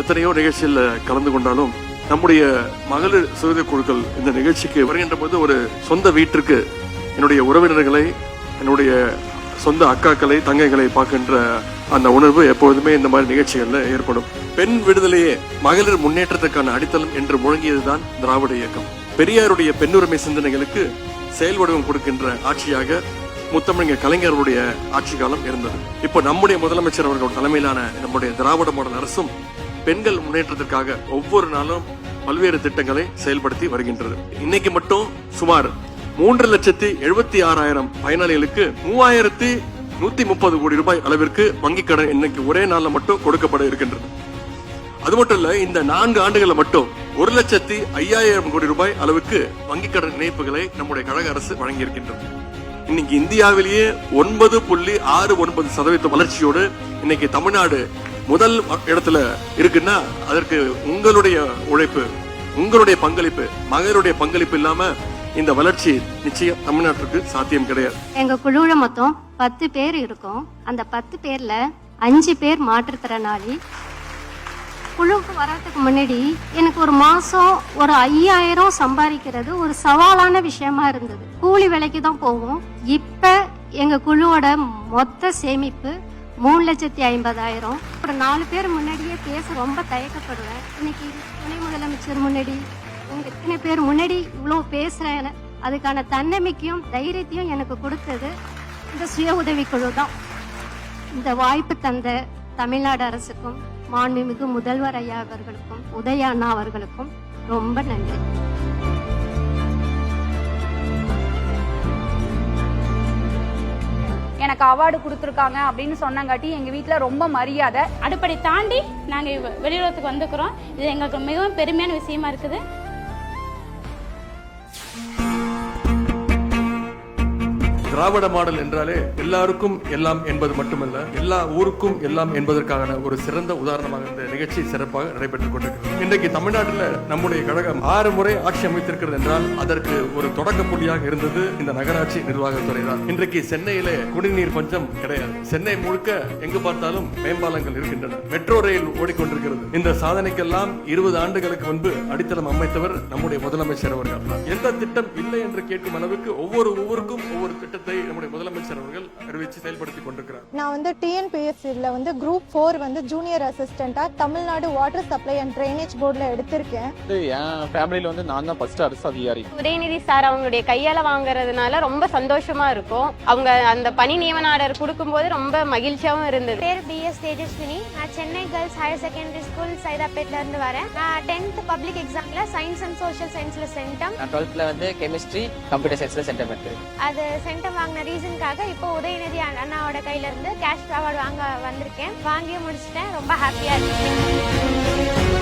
எத்தனையோ நிகழ்ச்சியில் கலந்து கொண்டாலும் நம்முடைய மகளிர் சுய குழுக்கள் இந்த நிகழ்ச்சிக்கு வருகின்ற போது ஒரு சொந்த வீட்டிற்கு என்னுடைய உறவினர்களை, என்னுடைய சொந்த அக்காக்களை, தங்கைகளை பார்க்கின்ற அந்த உணர்வு எப்போதுமே இந்த மாதிரி நிகழ்ச்சிகள்ல ஏற்படும். பெண் விடுதலையே மகளிர் முன்னேற்றத்துக்கான அடித்தளம் என்று முழங்கியதுதான் திராவிட இயக்கம். பெரியாருடைய பெண்ணுரிமை சிந்தனைகளுக்கு செயல் வடிவம் கொடுக்கின்ற ஆட்சியாக முத்தமிழர் கலைஞருடைய ஆட்சி காலம் இருந்தது. இப்போ நம்முடைய முதலமைச்சர் அவர்கள் தலைமையிலான நம்முடைய திராவிட மாடல் அரசும் பெண்கள் முன்னேற்றத்திற்காக ஒவ்வொரு நாளும் பல்வேறு திட்டங்களை செயல்படுத்தி வருகின்றது. இன்னைக்கு மட்டும் சுமார் 3,76,000 பயனாளிகளுக்கு 3,130 கோடி ரூபாய் அளவிற்கு வங்கிக் கடன் இன்னைக்கு ஒரே நாள்ல மட்டும் கொடுக்கப்பட இருக்கின்றது. அது மட்டும் இல்ல, இந்த 4 ஆண்டுகள்ல மட்டும் 1,05,000 கோடி ரூபாய் அளவுக்கு வங்கிக் கடன் இணைப்புகளை நம்முடைய கழக அரசு வழங்கி இருக்கின்றது. இன்னைக்கு இந்தியாவிலேயே 9.69% வளர்ச்சியோடு இன்னைக்கு தமிழ்நாடு முதல் இடத்துல இருக்குன்னா அதற்கு உங்களுடைய உழைப்பு, உங்களுடைய பங்களிப்பு, மகளிருடைய பங்களிப்பு இல்லாம இந்த வளர்ச்சி நிச்சயம் தமிழ்நாட்டிற்கு சாத்தியம் கிடையாது. எங்க குழுல மொத்தம் 10 பேர் இருக்கோம். அந்த 10 பேர்ல 5 பேர் மாற்றுத்திறனாளி. குழுவுக்கு வர்றதுக்கு முன்னாடி எனக்கு ஒரு மாசம் ஒரு 5,000 சம்பாதிக்கிறது ஒரு சவாலான விஷயமா இருந்தது. கூலி வேலைக்கு தான் போவோம். இப்ப எங்க குழுவோட மொத்த சேமிப்பு 3,50,000. ஒரு 4 பேர் முன்னாடியே பேச ரொம்ப தயக்கப்படுவேன். இன்னைக்கு துணை முதலமைச்சர் முன்னாடி இத்தனை பேர் முன்னாடி இவ்வளவு பேசுறேன். அதுக்கான தன்னம்பிக்கையும் தைரியத்தையும் எனக்கு கொடுத்தது இந்த சுய உதவி குழு தான். இந்த வாய்ப்பு தந்த தமிழ்நாடு அரசுக்கும் மாண்புமிகு முதல்வர் ஐயா அவர்களுக்கும் உதயா அண்ணா அவர்களுக்கும் ரொம்ப நன்றி. எனக்கு அவார்டு கொடுத்துருக்காங்க அப்படின்னு சொன்னங்காட்டி எங்கள் வீட்டில் ரொம்ப மரியாதை. அடுப்படை தாண்டி நாங்கள் வெளியுறவுக்கு வந்துக்கிறோம். இது எங்களுக்கு மிகவும் பெருமையான விஷயமா இருக்குது. திராவிட மாடல் என்றாலே எல்லாருக்கும் எல்லாம் என்பது மட்டுமல்ல, எல்லா ஊருக்கும் எல்லாம் என்பதற்கான ஒரு சிறந்த உதாரணமாக இந்த நிகழ்ச்சி சிறப்பாக நடைபெற்றுக் கொண்டிருக்கிறது. இன்றைக்கு தமிழ்நாட்டில் நம்முடைய கழகம் 6 முறை ஆட்சி அமைத்திருக்கிறது என்றால் அதற்கு ஒரு தொடக்க புள்ளியாக இருந்தது இந்த நகராட்சி நிர்வாகத்துறை தான். இன்றைக்கு சென்னையிலே குடிநீர் பஞ்சம் கிடையாது. சென்னை முழுக்க எங்கு பார்த்தாலும் மேம்பாலங்கள் இருக்கின்றன. மெட்ரோ ரயில் ஓடிக்கொண்டிருக்கிறது. இந்த சாதனைக்கெல்லாம் 20 ஆண்டுகளுக்கு முன்பு அடித்தளம் அமைத்தவர் நம்முடைய முதலமைச்சர் அவர்கள். எந்த திட்டம் இல்லை என்று கேட்கும் அளவுக்கு ஒவ்வொரு ஊருக்கும் ஒவ்வொரு திட்டத்தை நம்முடைய முதலமைச்சர் அவர்கள் அறிவித்து செயல்படுத்தி கொண்டிருக்கிறார். நான் வந்து டிஎன்பிஎஸ்சில வந்து குரூப் 4 வந்து ஜூனியர் அசிஸ்டண்டா Tamil Nadu water supply and drainage போர்ட்ல எடுத்திருக்கேன். என் ஃபேமிலியில வந்து நான் தான் ஃபர்ஸ்ட் அரசு அதிகாரி. உதயநிதி சார் அவங்களுடைய கையால வாங்குறதுனால ரொம்ப சந்தோஷமா இருக்கும். அவங்க அந்த பணி நியமன ஆர்டர் கொடுக்கும்போது ரொம்ப மகிழ்ச்சியாவும் இருந்தது. பேர் பிஎஸ் தேஜஸ்வினி. நான் Chennai girls higher secondary school சைதாப்பேட்ல இருந்து வரேன். நான் 10th பப்ளிக் எக்ஸாம்ல சயின்ஸ் அண்ட் சோஷியல் சயின்ஸ்ல சென்டம். நான் 12th வந்து கெமிஸ்ட்ரி கம்ப்யூட்டர் சயின்ஸ்ல சென்டம் எடுத்தேன். அது சென்டம் வாங்கின ரீசனுக்காக இப்போ உதயநிதி அண்ணாவோட கையில இருந்து கேஷ் அவார்டு வாங்க வந்திருக்கேன். வாங்கியும் முடிச்சிட்டேன். ரொம்ப ஹாப்பியா இருக்கேன்.